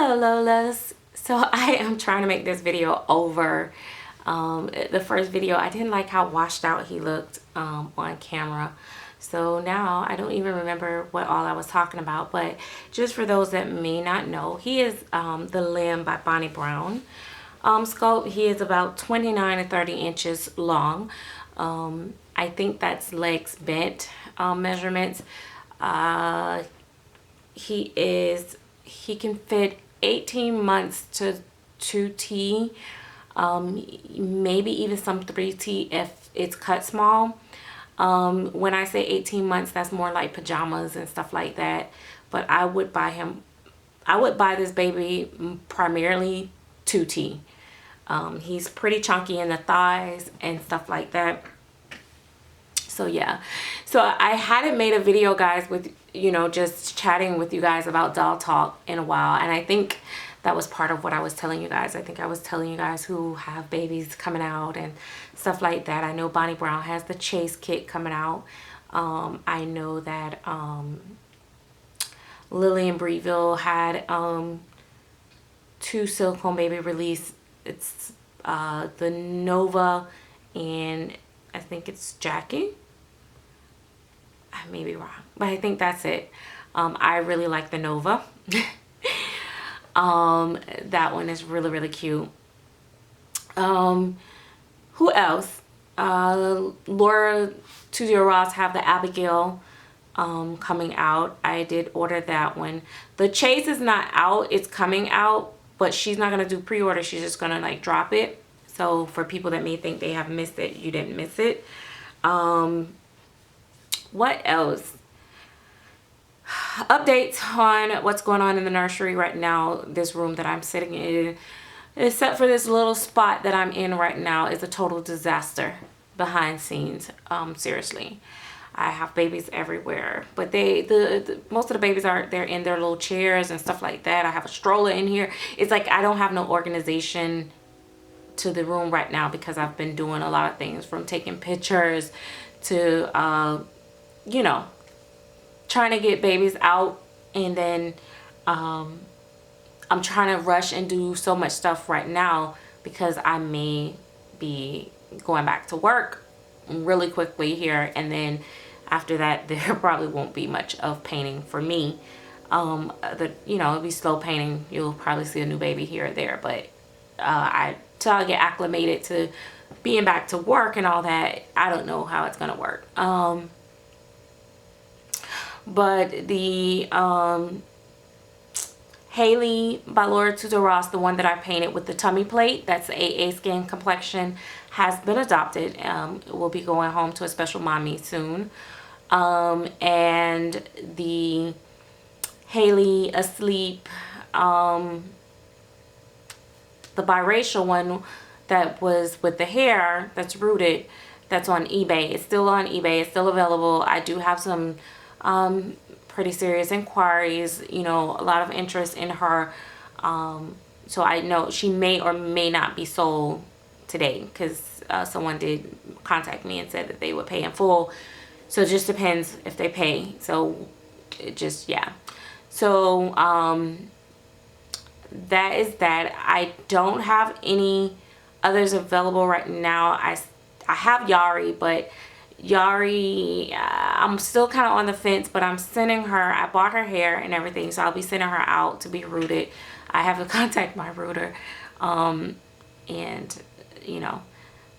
Hello Lolas. So I am trying to make this video over. The first video, I didn't like how washed out he looked on camera. So now I don't even remember what all I was talking about, but just for those that may not know, he is the Limb by Bonnie Brown sculpt. He is about 29 to 30 inches long. I think that's legs bent measurements. He can fit 18 months to 2T, maybe even some 3T if it's cut small. When I say 18 months, that's more like pajamas and stuff like that. But I would buy this baby primarily 2T. He's pretty chunky in the thighs and stuff like that. So yeah, so I hadn't made a video, guys, with, you know, just chatting with you guys about doll talk in a while. And I think that was part of what I was telling you guys. I think I was telling you guys who have babies coming out and stuff like that. I know Bonnie Brown has the Chase kit coming out. I know that Lily and Breeville had 2 silicone baby release. It's the Nova and I think it's Jackie. I may be wrong, but I think that's it. I really like the Nova. That one is really, really cute. Who else? Laura 20 Ross have the Abigail coming out. I did order that one. The Chase is not out, it's coming out, but she's not gonna do pre-order. She's just gonna like drop it. So for people that may think they have missed it, you didn't miss it. What else? Updates on what's going on in the nursery right now. This room that I'm sitting in, except for this little spot that I'm in right now, is a total disaster behind scenes. Seriously, I have babies everywhere, but most of the babies they're in their little chairs and stuff like that. I have a stroller in here. It's like I don't have no organization to the room right now because I've been doing a lot of things, from taking pictures to you know, trying to get babies out, and then I'm trying to rush and do so much stuff right now because I may be going back to work really quickly here, and then after that there probably won't be much of painting for me. You know, it'll be slow painting. You'll probably see a new baby here or there, but till I get acclimated to being back to work and all that, I don't know how it's gonna work. But the Haley by Laura 20 Ross, the one that I painted with the tummy plate, that's the AA skin complexion, has been adopted. We'll be going home to a special mommy soon. And the Haley Asleep, the biracial one that was with the hair that's rooted, that's on eBay. It's still on eBay. It's still available. I do have some pretty serious inquiries, you know, a lot of interest in her. So I know she may or may not be sold today because someone did contact me and said that they would pay in full. So it just depends if they pay. So it just, yeah. So that is that. I don't have any others available right now. I have Yari, but Yari, I'm still kind of on the fence, but I'm sending her, I bought her hair and everything, so I'll be sending her out to be rooted. I have to contact my rooter, and you know,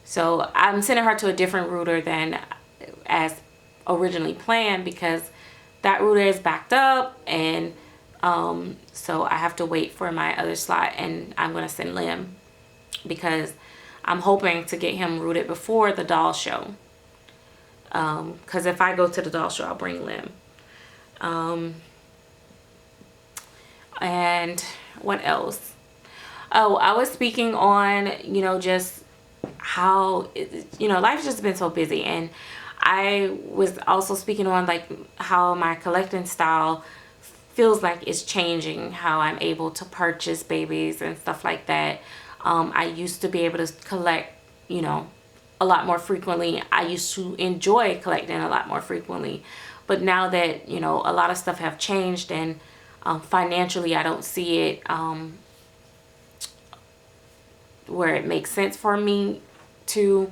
so I'm sending her to a different rooter than as originally planned because that rooter is backed up, and so I have to wait for my other slot, and I'm gonna send Lim because I'm hoping to get him rooted before the doll show. Because if I go to the doll show, I'll bring Lim. And what else? Oh, I was speaking on, you know, just how, you know, life's just been so busy. And I was also speaking on like how my collecting style feels like it's changing, how I'm able to purchase babies and stuff like that. I used to be able to collect, you know, a lot more frequently. I used to enjoy collecting a lot more frequently, but now that, you know, a lot of stuff have changed and Financially, I don't see it where it makes sense for me to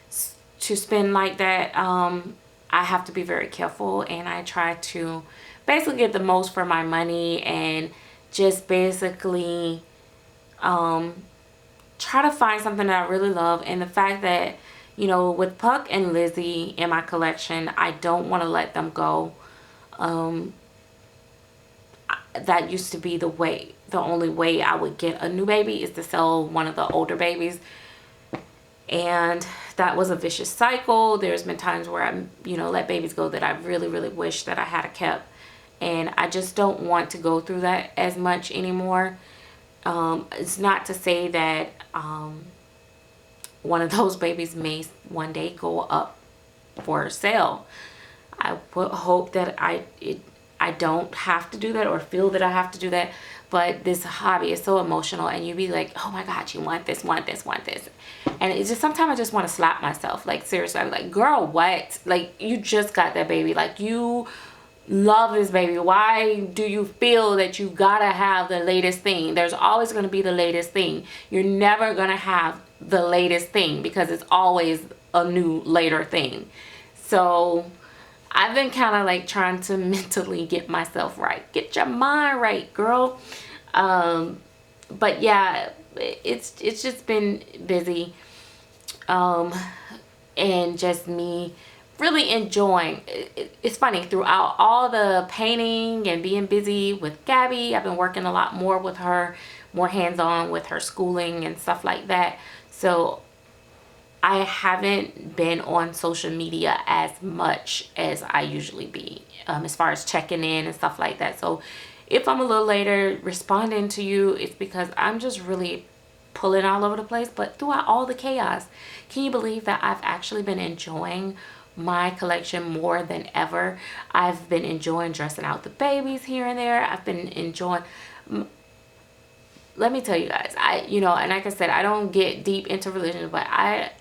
spend like that. I have to be very careful, and I try to basically get the most for my money, and just basically try to find something that I really love. And the fact that, you know, with Puck and Lizzie in my collection, I don't want to let them go. That used to be the only way I would get a new baby is to sell one of the older babies. And that was a vicious cycle. There's been times where I, you know, let babies go that I really, really wish that I had kept. And I just don't want to go through that as much anymore. It's not to say that one of those babies may one day go up for sale. I would hope that I don't have to do that or feel that I have to do that. But this hobby is so emotional, and you be like, oh my God, you want this, want this, want this. And it's just, sometimes I just want to slap myself. Like, seriously, I'm like, girl, what? Like, you just got that baby. Like, you love this baby. Why do you feel that you gotta have the latest thing? There's always going to be the latest thing. You're never going to have the latest thing, because it's always a new later thing. So I've been kind of like trying to mentally get myself right. Get your mind right, girl. But yeah, it's just been busy. And just me really enjoying. It's funny, throughout all the painting and being busy with Gabby, I've been working a lot more with her, more hands-on with her schooling and stuff like that. So I haven't been on social media as much as I usually be, as far as checking in and stuff like that. So if I'm a little later responding to you, it's because I'm just really pulling all over the place. But throughout all the chaos, can you believe that I've actually been enjoying my collection more than ever? I've been enjoying dressing out the babies here and there. I've been enjoying... Let me tell you guys, you know, and like I said, I don't get deep into religion, but I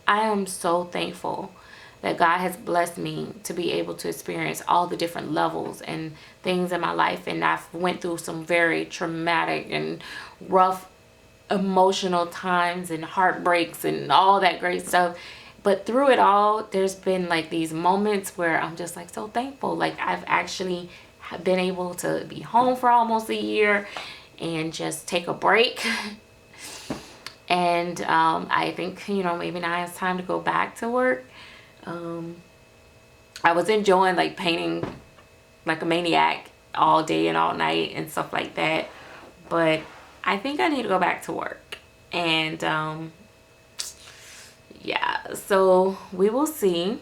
am so thankful that God has blessed me to be able to experience all the different levels and things in my life. And I've went through some very traumatic and rough emotional times and heartbreaks and all that great stuff. But through it all, there's been like these moments where I'm just like so thankful. Like, I've actually been able to be home for almost a year and just take a break. And I think, you know, maybe now it's time to go back to work. I was enjoying like painting like a maniac all day and all night and stuff like that. But I think I need to go back to work. And yeah, so we will see.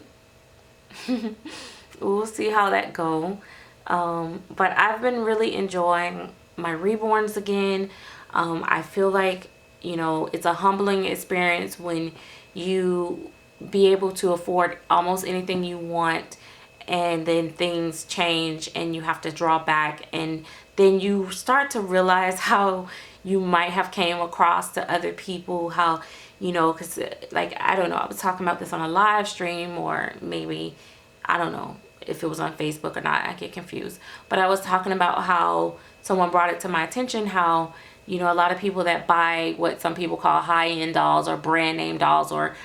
We'll see how that go. But I've been really enjoying my reborns again. I feel like, you know, it's a humbling experience when you be able to afford almost anything you want, and then things change and you have to draw back, and then you start to realize how you might have came across to other people, how, you know, because like, I don't know, I was talking about this on a live stream, or maybe, I don't know if it was on Facebook or not, I get confused, but I was talking about how someone brought it to my attention, how, you know, a lot of people that buy what some people call high-end dolls or brand name dolls, or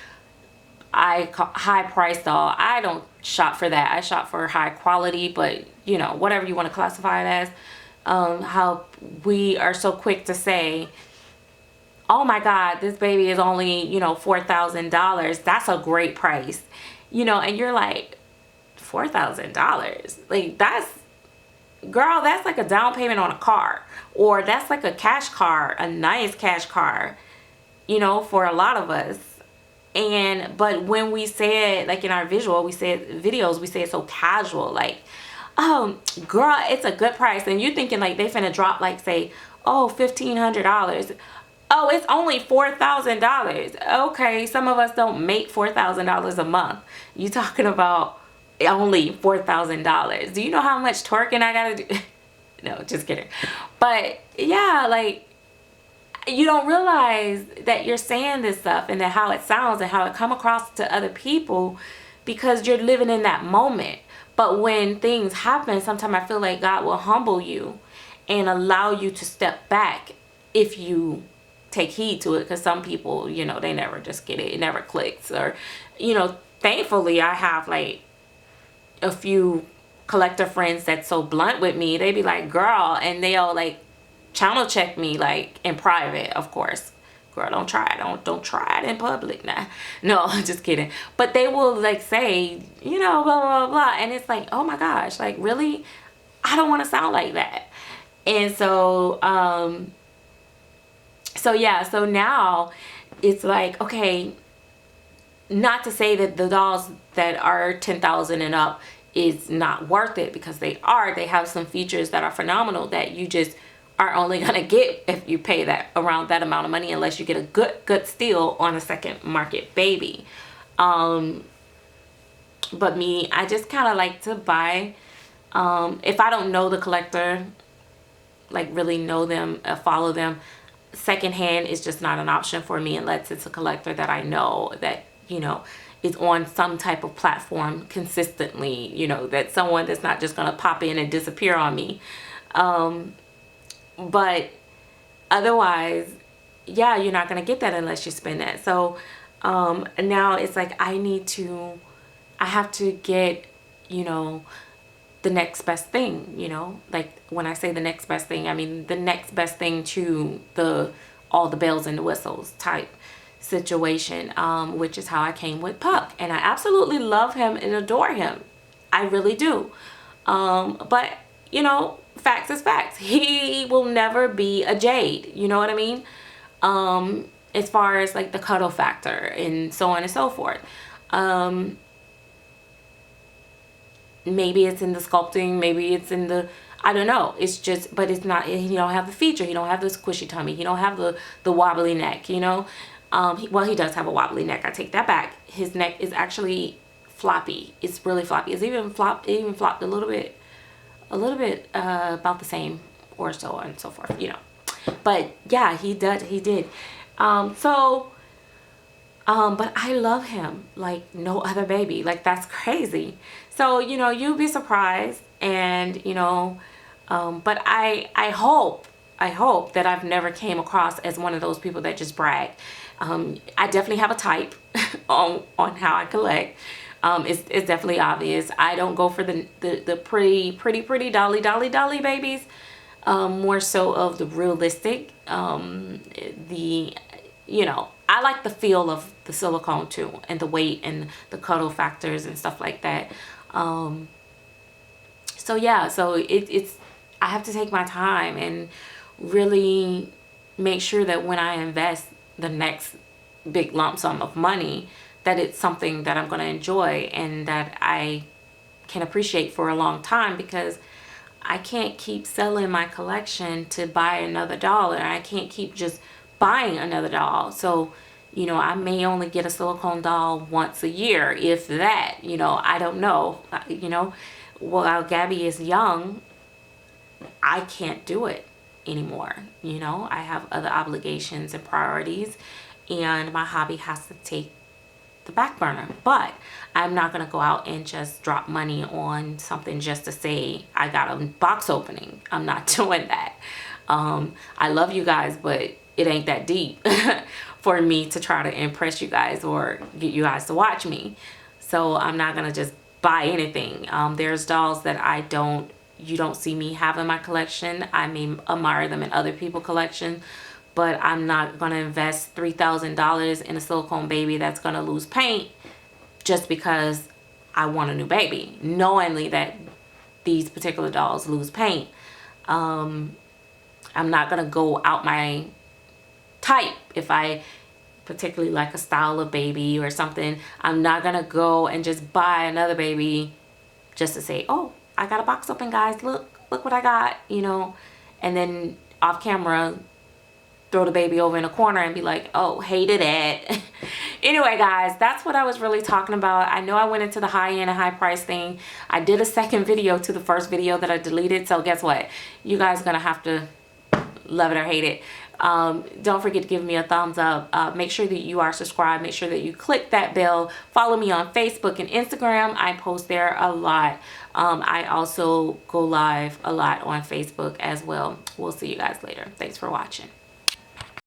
I call high price doll. I don't shop for that. I shop for high quality, but you know, whatever you want to classify it as. How we are so quick to say, oh my God, this baby is only, you know, $4,000. That's a great price. You know, and you're like, $4,000? Like, that's, girl, that's like a down payment on a car. Or that's like a cash car, a nice cash car, you know, for a lot of us. And but when we say it, like in our visual, we say it, videos, we say it so casual, like, oh girl, it's a good price. And you're thinking like they finna drop like, say, oh, $1,500. Oh, it's only $4,000. Okay, some of us don't make $4,000 a month. You talking about only $4,000. Do you know how much twerking I gotta do? No, just kidding. But yeah, like, you don't realize that you're saying this stuff and that how it sounds and how it come across to other people, because you're living in that moment. But when things happen, sometimes I feel like God will humble you and allow you to step back if you take heed to it. Because some people, you know, they never just get it. It never clicks. Or, you know, thankfully I have like a few collector friends that's so blunt with me. They be like, girl, and they'll like channel check me like in private, of course. Girl, don't try it. Don't try it in public. Nah. No, just kidding. But they will like say, you know, blah, blah, blah. And it's like, oh my gosh, like really? I don't want to sound like that. And so, so now it's like, okay, not to say that the dolls that are 10,000 and up is not worth it, because they are. They have some features that are phenomenal that you just are only gonna get if you pay that around that amount of money, unless you get a good steal on a second market baby. But me, I just kind of like to buy, if I don't know the collector, like really know them, follow them, secondhand is just not an option for me unless it's a collector that I know that, you know, is on some type of platform consistently, you know, that someone that's not just gonna pop in and disappear on me. But otherwise, yeah, you're not gonna get that unless you spend that. So now it's like I have to get, you know, the next best thing, you know. Like when I say the next best thing, I mean the next best thing to all the bells and the whistles type situation, which is how I came with Puck. And I absolutely love him and adore him. I really do. But, you know, facts is facts. He will never be a Jade. You know what I mean? As far as like the cuddle factor and so on and so forth. Maybe it's in the sculpting. Maybe it's in the, I don't know. It's just, but it's not, he don't have the feature. He don't have the squishy tummy. He don't have the wobbly neck, you know? Well, he does have a wobbly neck. I take that back. His neck is actually floppy. It's really floppy. It's even flopped. It even flopped a little bit, about the same or so on and so forth, you know. But yeah, he did. But I love him like no other baby. Like that's crazy. So, you know, you'll be surprised, and you know, but I hope that I've never came across as one of those people that just brag. I definitely have a type on how I collect. It's definitely obvious. I don't go for the pretty dolly babies. More so of the realistic. You know, I like the feel of the silicone too, and the weight and the cuddle factors and stuff like that. So yeah, so it's I have to take my time and really make sure that when I invest the next big lump sum of money, that it's something that I'm going to enjoy and that I can appreciate for a long time, because I can't keep selling my collection to buy another doll, and I can't keep just buying another doll. So, you know, I may only get a silicone doll once a year, if that, you know, I don't know. You know, while Gabby is young, I can't do it anymore. You know, I have other obligations and priorities, and my hobby has to take the back burner. But I'm not going to go out and just drop money on something just to say I got a box opening. I'm not doing that. I love you guys, but it ain't that deep for me to try to impress you guys or get you guys to watch me. So I'm not going to just buy anything. There's dolls that you don't see me have in my collection. I may admire them in other people's collection, but I'm not going to invest $3,000 in a silicone baby that's going to lose paint just because I want a new baby, knowingly that these particular dolls lose paint. I'm not going to go out my type. If I particularly like a style of baby or something, I'm not going to go and just buy another baby just to say, oh, I got a box open, guys. Look what I got, you know, and then off camera throw the baby over in a corner and be like, oh, hated it. Anyway, guys, that's what I was really talking about. I know I went into the high end and high price thing. I did a second video to the first video that I deleted. So guess what? You guys are going to have to love it or hate it. Don't forget to give me a thumbs up. Make sure that you are subscribed. Make sure that you click that bell. Follow me on Facebook and Instagram. I post there a lot. I also go live a lot on Facebook as well. We'll see you guys later. Thanks for watching.